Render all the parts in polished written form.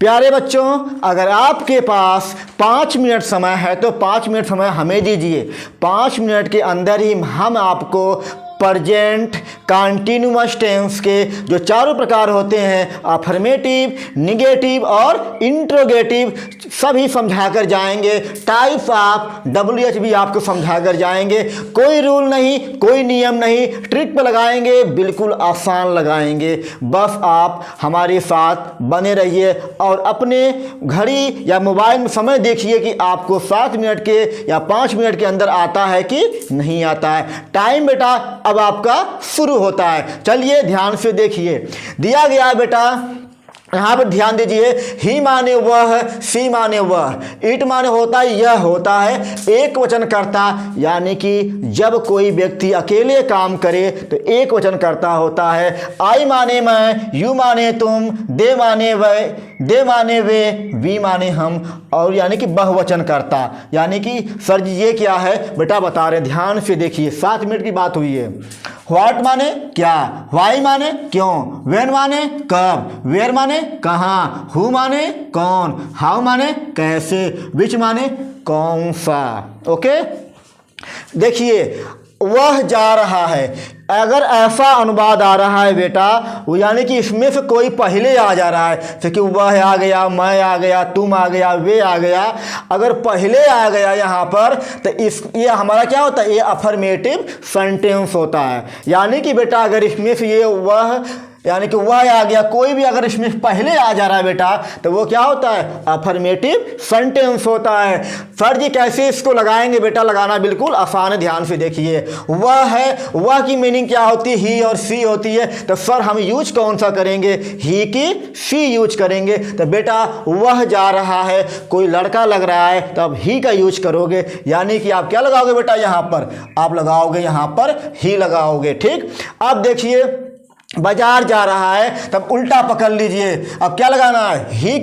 प्यारे बच्चों, अगर आपके पास 5 मिनट समय है तो 5 मिनट समय हमें दीजिए। 5 मिनट के अंदर ही हम आपको प्रेजेंट कंटीन्यूअस टेंस के जो चारों प्रकार होते हैं, अफर्मेटिव, निगेटिव और इंट्रोगेटिव, सभी समझा कर जाएंगे। टाइप्स ऑफ WH भी आपको समझा कर जाएंगे। कोई रूल नहीं, कोई नियम नहीं, ट्रिक पे लगाएंगे, बिल्कुल आसान लगाएंगे। बस आप हमारे साथ बने रहिए और अपने घड़ी या मोबाइल में समय देखिए कि आपको 7 मिनट के या 5 मिनट के अंदर आता है कि नहीं आता है। टाइम बेटा अब आपका शुरू होता है। चलिए ध्यान से देखिए, दिया गया है बेटा, यहाँ पर ध्यान दीजिए। ही माने वह, सी माने वह, इट माने होता है, यह होता है एक वचन करता, यानी कि जब कोई व्यक्ति अकेले काम करे तो एक वचन करता होता है। आई माने मैं, यू माने तुम, दे माने वह, दे माने वे, वी माने हम, और यानी कि बहुवचन करता। यानी कि सर जी ये क्या है बेटा बता रहे, ध्यान से देखिए। 7 मिनट की बात हुई है। व्हाट माने क्या, वाई माने क्यों, व्हेन माने कब, वेयर माने कहाँ, हु माने कौन, हाउ माने कैसे, विच माने कौन सा। ओके, देखिए वह जा रहा है, अगर ऐसा अनुवाद आ रहा है बेटा, वो यानी कि इसमें से कोई पहले आ जा रहा है, जैसे कि वह आ गया, मैं आ गया, तुम आ गया, वे आ गया, अगर पहले आ गया यहाँ पर तो ये हमारा क्या होता है, ये अफर्मेटिव सेंटेंस होता है। यानी कि बेटा अगर इसमें से ये वह यानी कि वह आ गया, कोई भी अगर इसमें पहले आ जा रहा है बेटा तो वो क्या होता है, अफर्मेटिव सेंटेंस होता है। सर जी कैसे इसको लगाएंगे बेटा, लगाना बिल्कुल आसान है, ध्यान से देखिए। वह है, वह की मीनिंग क्या होती है, ही और सी होती है। तो सर हम यूज कौन सा करेंगे, ही की सी यूज करेंगे। तो बेटा वह जा रहा है, कोई लड़का लग रहा है तो अब ही का यूज करोगे, यानी कि आप क्या लगाओगे बेटा, यहाँ पर आप लगाओगे, यहाँ पर ही लगाओगे। ठीक, अब देखिए बाजार जा रहा है तब उल्टा पकड़ लीजिए। अब क्या लगाना है, ही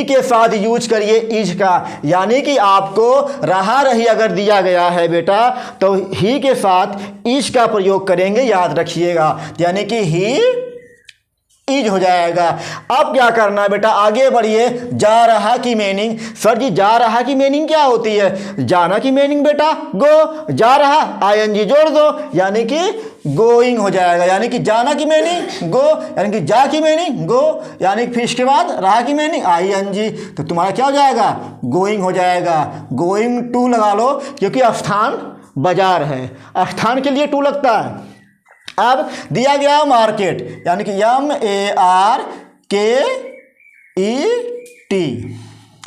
के साथ यूज करिए इज का, यानी कि आपको रहा रही अगर दिया गया है बेटा तो ही के साथ इज का प्रयोग करेंगे, याद रखिएगा, यानी कि ही इज हो जाएगा। अब क्या करना है बेटा, आगे बढ़िए। जा रहा की मीनिंग, सर जी जा रहा की मीनिंग क्या होती है, जाना की मीनिंग बेटा गो, जा रहा ING जोड़ दो, यानी कि गोइंग हो जाएगा, यानी कि जाना की मीनिंग गो, यानी कि जा की मीनिंग गो, यानी फिर इसके बाद रहा की मीनिंग ING, तो तुम्हारा क्या हो जाएगा, गोइंग हो जाएगा। गोइंग टू लगा लो, क्योंकि स्थान बाजार है, स्थान के लिए टू लगता है। अब दिया गया मार्केट, यानी कि MARKET,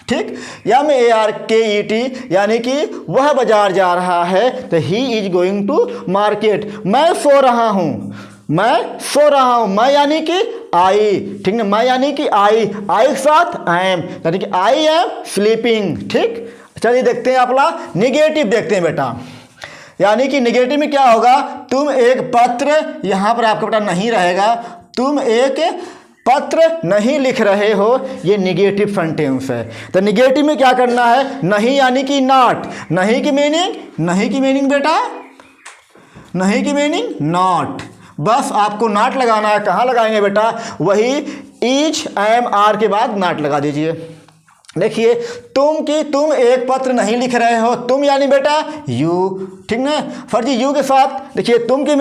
ठीक, MARKET, यानी कि वह बाजार जा रहा है तो he is going to market. मैं सो रहा हूँ, मैं यानी कि आई, ठीक ना, मैं यानी कि आई के साथ एम, यानी कि आई एम स्लीपिंग। ठीक, चलिए देखते हैं अपना निगेटिव, देखते हैं बेटा। यानी कि निगेटिव में क्या होगा, तुम एक पत्र, यहाँ पर आपका बेटा नहीं रहेगा, तुम एक पत्र नहीं लिख रहे हो, ये निगेटिव सेंटेंस है। तो निगेटिव में क्या करना है, नहीं यानी कि नॉट, नहीं की मीनिंग बेटा, नहीं की मीनिंग नॉट, बस आपको नॉट लगाना है। कहाँ लगाएंगे बेटा, वही इज एम आर के बाद नॉट लगा दीजिए। देखिए तुम एक पत्र नहीं लिख रहे हो, तुम यानी बेटा यू, ठीक ना, फर्जी यू के साथ देखिए तुम की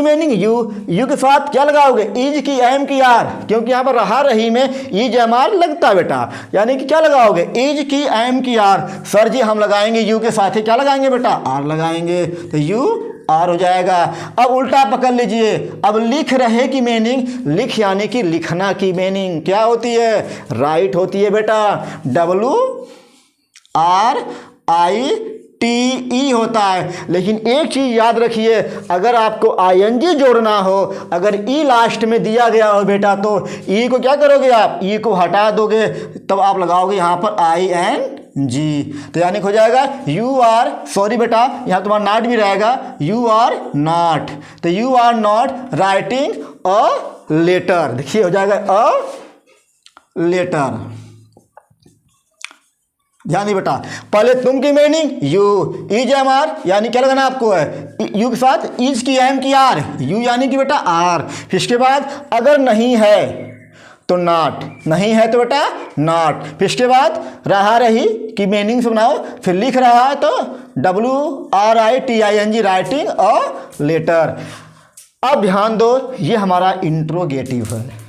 मीनिंग यू के साथ क्या लगाओगे, इज की एम की आर, क्योंकि यहाँ पर रहा रही में इज एम आर लगता है बेटा, यानी कि क्या लगाओगे, इज की एम की आर। सर जी हम लगाएंगे यू के साथ ही क्या लगाएंगे बेटा, आर लगाएंगे, तो यू आर हो जाएगा। अब उल्टा पकड़ लीजिए, अब लिख रहे की मीनिंग, लिख यानी कि लिखना की मीनिंग क्या होती है, राइट होती है बेटा, WRITE होता है। लेकिन एक चीज याद रखिए, अगर आपको ING जोड़ना हो, अगर ई लास्ट में दिया गया हो बेटा तो ई को क्या करोगे आप, ई को हटा दोगे, तब आप लगाओगे यहाँ पर ING, तो यानी हो जाएगा यू आर, सॉरी बेटा यहाँ तुम्हारा नॉट भी रहेगा, यू आर नॉट, तो you are not writing a letter, देखिए हो जाएगा अ लेटर। ध्यान दी बेटा, पहले तुम की meaning you, is am are, यानी क्या लगाना आपको है, यू के साथ इज की एम की आर, यू यानी कि बेटा आर। फिर इसके बाद अगर नहीं है तो नॉट, नहीं है तो बेटा नॉट। फिर इसके बाद रहा रही की मीनिंग बनाओ, फिर लिख रहा है तो WRITING राइटिंग अ लेटर। अब ध्यान दो, ये हमारा इंट्रोगेटिव है,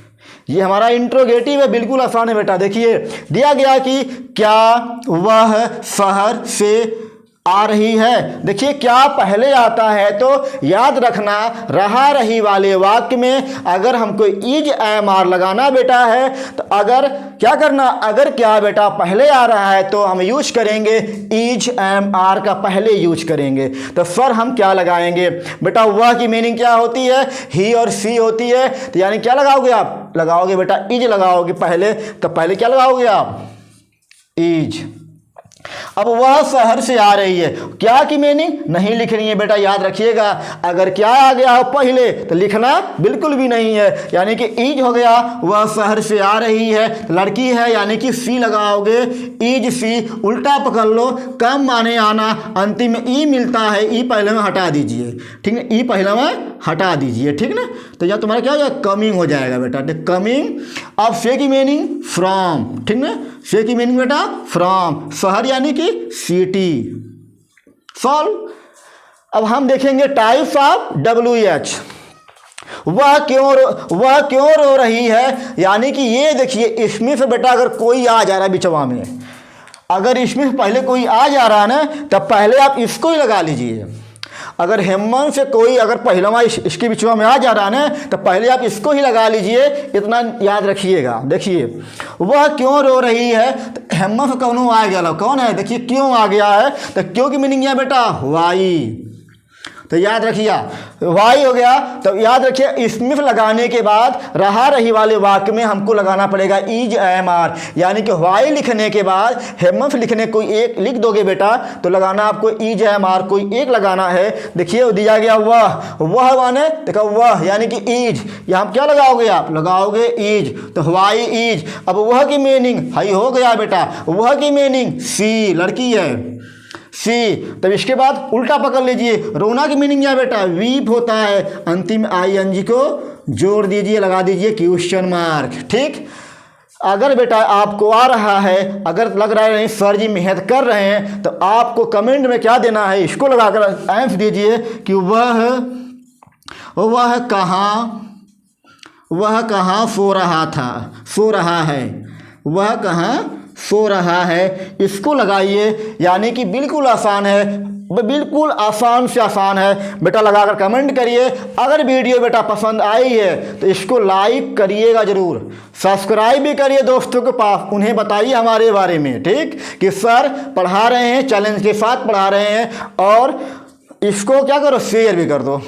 ये हमारा इंट्रोगेटिव है, बिल्कुल आसान है बेटा। देखिए दिया गया कि क्या वह शहर से आ रही है। देखिए क्या पहले आता है तो याद रखना रहा रही वाले वाक्य में अगर हमको इज एम आर लगाना बेटा है तो अगर क्या करना, अगर क्या बेटा पहले आ रहा है तो हम यूज करेंगे इज एम आर का पहले यूज करेंगे। तो सर हम क्या लगाएंगे बेटा, वह की मीनिंग क्या होती है, ही और सी होती है, तो यानी क्या लगाओगे आप, लगाओगे बेटा इज लगाओगे पहले, तो पहले क्या लगाओगे आप, इज। अब वह शहर से आ रही है, क्या की मीनिंग नहीं लिखनी है बेटा, याद रखिएगा अगर क्या आ गया हो पहले तो लिखना बिल्कुल भी नहीं है, यानी कि इज हो गया, वह शहर से आ रही है, लड़की है यानी कि सी लगाओगे, इज सी, उल्टा पकड़ लो, कम माने आना, अंतिम में ई मिलता है, ई पहले में हटा दीजिए, ठीक है, ई पहले में हटा दीजिए, ठीक ना। तो यह तुम्हारा क्या हो जाएगा, कमिंग हो जाएगा बेटा, कमिंग। अब से की मीनिंग फ्रॉम, ठीक ना, से की मीनिंग बेटा फ्रॉम, शहर यानी कि सिटी। सॉल्व। अब हम देखेंगे टाइप्स ऑफ WH। वह क्यों रो रही है, यानी कि ये देखिए इसमें से बेटा अगर कोई आ जा रहा है बिचवा में, अगर इसमें से पहले कोई आ जा रहा है ना तब पहले आप इसको ही लगा लीजिए। अगर हेमंत से कोई अगर पहलवा इसके बिचवा में आ जा रहा है ना तो पहले आप इसको ही लगा लीजिए, इतना याद रखिएगा। देखिए वह क्यों रो रही है, तो हेमंत से कौन आ गया, कौन है, देखिए क्यों आ गया है, तो क्यों की मीनिंग है बेटा वाई, तो याद रखिए वाई हो गया। तो याद रखिए इसमें लगाने के बाद रहा रही वाले वाक्य में हमको लगाना पड़ेगा इज एम आर, यानी कि वाई लिखने के बाद हेमंत लिखने कोई एक लिख दोगे बेटा तो लगाना आपको इज एम आर, कोई एक लगाना है। देखिए दिया गया वह माने देखो वह यानी कि इज, यहाँ क्या लगाओगे आप, लगाओगे इज, तो वाई इज। अब वह की मीनिंग हाई हो गया बेटा, वह की मीनिंग सी, लड़की है सी। तब इसके बाद उल्टा पकड़ लीजिए, रोना की मीनिंग क्या बेटा, वीप होता है, अंतिम ING को जोड़ दीजिए, लगा दीजिए क्वेश्चन मार्क, ठीक। अगर बेटा आपको आ रहा है, अगर लग रहा है नहीं सर जी मेहनत कर रहे हैं, तो आपको कमेंट में क्या देना है, इसको लगाकर आंसर दीजिए कि वह कहाँ सो रहा था, सो रहा है, वह कहाँ सो रहा है, इसको लगाइए, यानी कि बिल्कुल आसान है, बिल्कुल आसान से आसान है बेटा, लगाकर कमेंट करिए। अगर वीडियो बेटा पसंद आई है तो इसको लाइक करिएगा ज़रूर, सब्सक्राइब भी करिए दोस्तों के पास, उन्हें बताइए हमारे बारे में, ठीक, कि सर पढ़ा रहे हैं, चैलेंज के साथ पढ़ा रहे हैं, और इसको क्या करो शेयर भी कर दो।